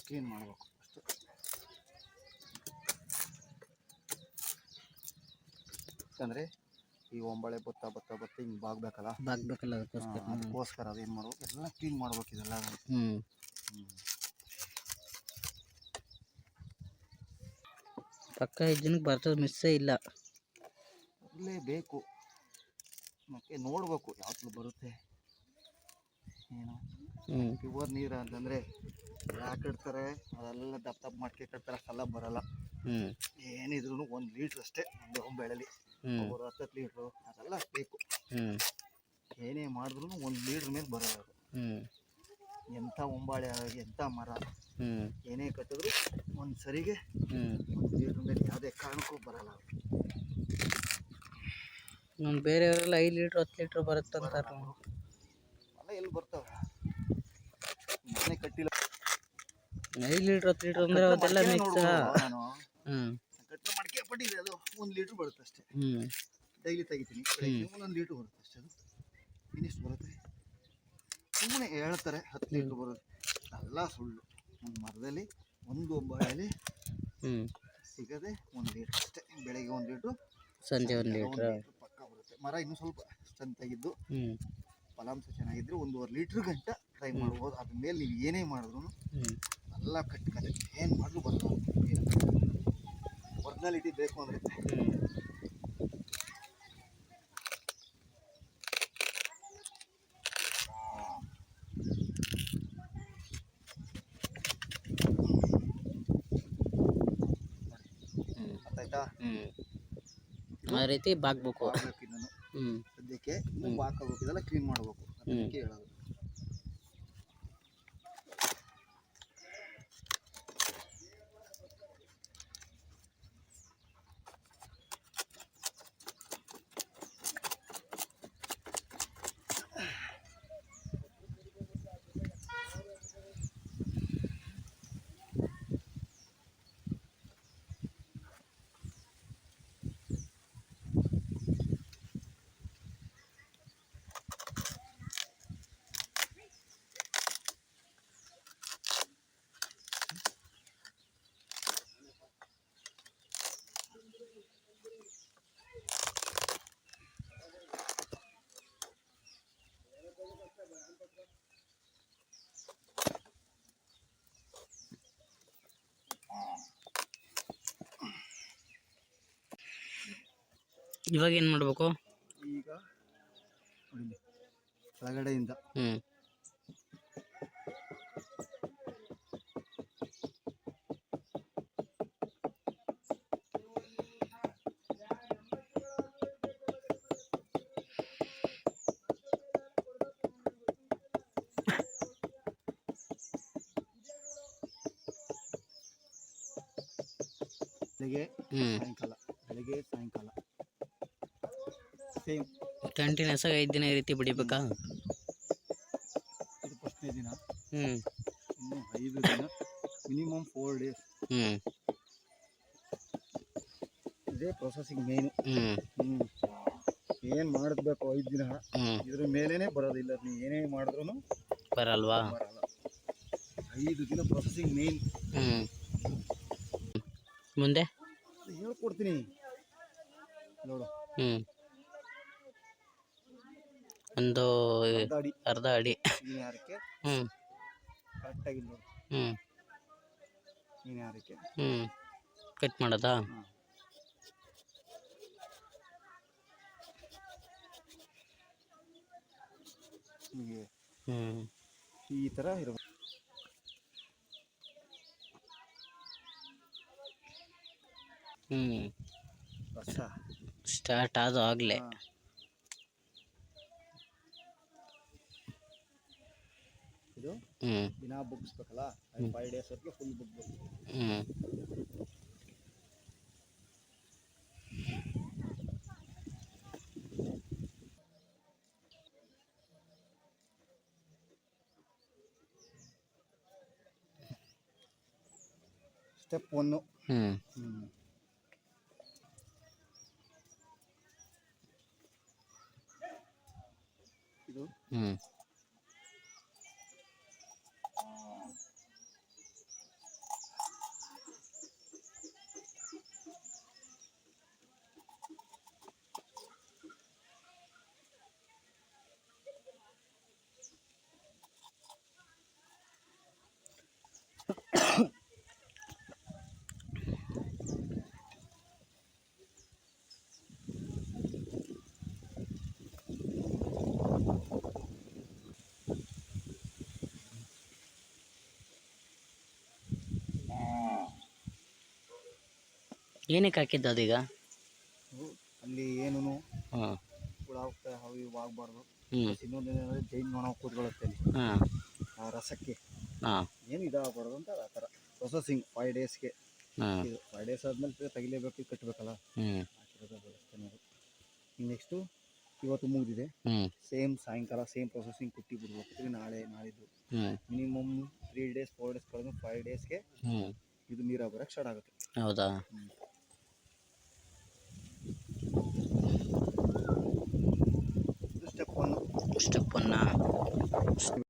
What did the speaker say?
Clean ಮಾಡಬೇಕು ಅಷ್ಟೇ. ಯಾಕಂದರೆ ಈ ಒಂಬಳೆ ಬತ್ತ ಹಿಂಗೆ ಬಾಗಬೇಕಲ್ಲ ಅದಕ್ಕೋಸ್ಕರ ಅದೇನು ಮಾಡ್ಬೇಕು, ಎಲ್ಲ ಕ್ಲೀನ್ ಮಾಡ್ಬೇಕು ಇದೆಲ್ಲ. ಪಕ್ಕ 5 ಜನಕ್ಕೆ ಬರ್ತದೆ, ಮಿಸ್ಸೇ ಇಲ್ಲ. ಬೇಕು ಮತ್ತೆ ನೋಡ್ಬೇಕು ಯಾವತ್ತು ಬರುತ್ತೆ ಏನು. ಪ್ಯೂರ್ ನೀರು ಅಂತಂದರೆ ಯಾಕಿಡ್ತಾರೆ ಅದೆಲ್ಲ ದಪ್ಪ ಮಾಡ್ಕಿರ್ತಾರೆ, ಅಷ್ಟೆಲ್ಲ ಬರಲ್ಲ. ಏನಿದ್ರು 1 ಲೀಟ್ರ್ ಅಷ್ಟೇ ಒಂದು ಬೆಳೆಲಿ. ಒಬ್ಬರು 10 ಲೀಟ್ರು ಅದೆಲ್ಲ ಬೇಕು. ಏನೇ ಮಾಡಿದ್ರು 1 ಲೀಟ್ರ್ ಮೇಲೆ ಬರೋದು. ಎಂಥ ಒಂಬಾಳೆ ಆಗಿ ಎಂಥ ಮರ ಏನೇ ಕಟ್ಟಿದ್ರು ಒಂದು ಸರಿಗೆ 1 ಲೀಟ್ರ್ ಮೇಲೆ ಯಾವುದೇ ಕಾರಣಕ್ಕೂ ಬರಲ್ಲ. ಬೇರೆಯವರೆಲ್ಲ 5 ಲೀಟ್ರ್ 10 ಲೀಟ್ರ್ ಬರುತ್ತಂತಾರೆ. ಅಲ್ಲ ಎಲ್ಲಿ ಬರ್ತವೆ, ನಾನೇ ಕಟ್ಟಿಲ್ಲ. 5 ಲೀಟ್ರ್ 10 ಲೀಟ್ರ್ ಅಂದರೆ ಅದೆಲ್ಲ ಮಿಕ್ಸ್. ನಾನು ಕಟ್ಟಿನ ಮಡಿಕೆ ಪಟ್ಟಿದೆ, ಅದು 1 ಲೀಟ್ರ್ ಬರುತ್ತೆ ಅಷ್ಟೇ. ಡೈಲಿ ತೆಗಿತೀನಿ, 1 ಲೀಟ್ರ್ ಬರುತ್ತೆ ಅಷ್ಟೇ. ಅದು ಇನ್ನಿಷ್ಟು ಬರುತ್ತೆ. ಸುಮ್ಮನೆ ಹೇಳ್ತಾರೆ 10 ಲೀಟ್ರ್ ಬರುತ್ತೆ, ಎಲ್ಲ ಸುಳ್ಳು. ಒಂದು ಮರದಲ್ಲಿ ಒಂದು ಒಂಬಳೆಯಲ್ಲಿ ಸಿಗದೆ 1 ಲೀಟ್ರ್ ಅಷ್ಟೇ. ಬೆಳಗ್ಗೆ 1 ಲೀಟ್ರು, ಸಂಜೆ 1 ಲೀಟ್ರ್ ಪಕ್ಕ ಬರುತ್ತೆ. ಮರ ಇನ್ನೂ ಸ್ವಲ್ಪ ಚೆನ್ನಾಗಿದ್ದು ಫಲಾಂಶ ಚೆನ್ನಾಗಿದ್ರೆ 1.5 ಲೀಟ್ರ್ ಗಂಟ ಟ್ರೈ ಮಾಡ್ಬೋದು. ಅದ್ರ ಮೇಲೆ ನೀವು ಏನೇ ಮಾಡಿದ್ರು ಎಲ್ಲ ಕಟ್ಕದೆ ಏನು ಮಾಡಿದ್ರು ಬರಲ್ಲ. ಒರಿಜಿನಾಲಿಟಿ ಬೇಕು ಅಂದರೆ ಆಯ್ತಾ. ಆ ರೀತಿ ಬಾಗ್ಬೇಕು. ಸದ್ಯಕ್ಕೆ ಬಾಕಬೇಕು, ಇದೆಲ್ಲ ಕ್ಲೀನ್ ಮಾಡಬೇಕು. ಅದಕ್ಕೆ ಹೇಳೋದು. ಇವಾಗ ಏನು ಮಾಡಬೇಕು? ಈಗ ನೋಡಿ ಕೆಳಗಡೆಯಿಂದ ಬೆಳಗ್ಗೆ ಸಾಯಂಕಾಲ ಸೇಮ್ ಕಂಟಿನ್ಯೂಸ್ ಆಗಿ 5 ದಿನ ಈ ರೀತಿ ಬಿಡಿಬೇಕಾ? ಇದು ಫಸ್ಟ್ನೇ ದಿನ. ಇನ್ನು 5 ದಿನ, ಮಿನಿಮಮ್ 4 ಡೇಸ್. ಇದೇ ಪ್ರೊಸೆಸಿಂಗ್ ಮೇನು. ಏನು ಮಾಡಿಸ್ಬೇಕು 5 ದಿನ, ಇದ್ರ ಮೇಲೇ ಬರೋದಿಲ್ಲ. ನೀವು ಏನೇ ಮಾಡಿದ್ರು ಬರಲ್ವಾ? ಬರಲ್ಲ. 5 ದಿನ ಪ್ರೊಸೆಸಿಂಗ್ ಮೇನ್. ಮುಂದೆ ಹೇಳ್ಕೊಡ್ತೀನಿ ನೋಡು. ಒಂದು ಅರ್ಧ ಅಡಿ ನೀನು ಯಾರಕ್ಕೆ ಕರೆಕ್ಟಾಗಿ ನೋಡು. ನೀನು ಯಾರಕ್ಕೆ ಕಟ್ ಮಾಡೋದಾ? ಈ ಥರ ಇರಬೇಕು. ರಸ ಸ್ಟಾರ್ಟ್ ಆದ ಆಗಲೇ ಇದು ದಿನ ಬುಗ್ಸ್ಬೇಕಲ್ಲ, 5 ಡೇಸ್ ವರೆಗೆ ಫುಲ್ ಬುಗ್ಬೇಕು. ಸ್ಟೆಪ್ 1 ಇದು ಏನಕ್ಕೆ ಹಾಕಿದ್ದು ಅದೀಗ? ಅದು ಅಲ್ಲಿ ಏನೂ ಹಾಂ. ಹುಳ ಹೋಗ್ತವೆ, ಅವು ಇವು ಆಗಬಾರ್ದು. ಹ್ಞೂ. ಇನ್ನೊಂದು ಏನಂದರೆ ಜೈನ್ ನೊಣ ಕೂತ್ಕೊಳ್ಳುತ್ತೆ ಅಲ್ಲಿ ಹಾಂ. ಆ ರಸಕ್ಕೆ, ಹಾಂ. ಏನು ಇದಾಗಬಾರ್ದು ಅಂತ ಆ ಥರ ಪ್ರೊಸೆಸಿಂಗ್ 5 ಡೇಸ್ಗೆ. ಹಾಂ. ಇದು 5 ಡೇಸ್ ಆದಮೇಲೆ ತೆಗಿಲೇಬೇಕು, ಕಟ್ಟಬೇಕಲ್ಲ, ಹ್ಞೂ. ಹಾಕಿರೋದು ವ್ಯವಸ್ಥೆನೇ ಅದು. ನೆಕ್ಸ್ಟು ಇವತ್ತು ಮುಗಿದಿದೆ, ಹ್ಞೂ. ಸೇಮ್ ಸಾಯಂಕಾಲ ಸೇಮ್ ಪ್ರೊಸೆಸಿಂಗ್ ಕುಟ್ಟಿ ಬಿಡ್ಬೇಕು. ನಾಳೆ ನಾಳಿದ್ದು ಹ್ಞೂ. ಮಿನಿಮಮ್ 3 ಡೇಸ್ 4 ಡೇಸ್ ಕಳೆದು 5 ಡೇಸ್ಗೆ ಹ್ಞೂ. ಇದು ನೀರಾಗಿ ಬರೋಕ್ಕೆ ಸ್ಟಾರ್ಟ್ ಆಗುತ್ತೆ. ಹೌದಾ? ಇದು ಸ್ಟೆಪ್ 1. ಸ್ಟೆಪ್ 1.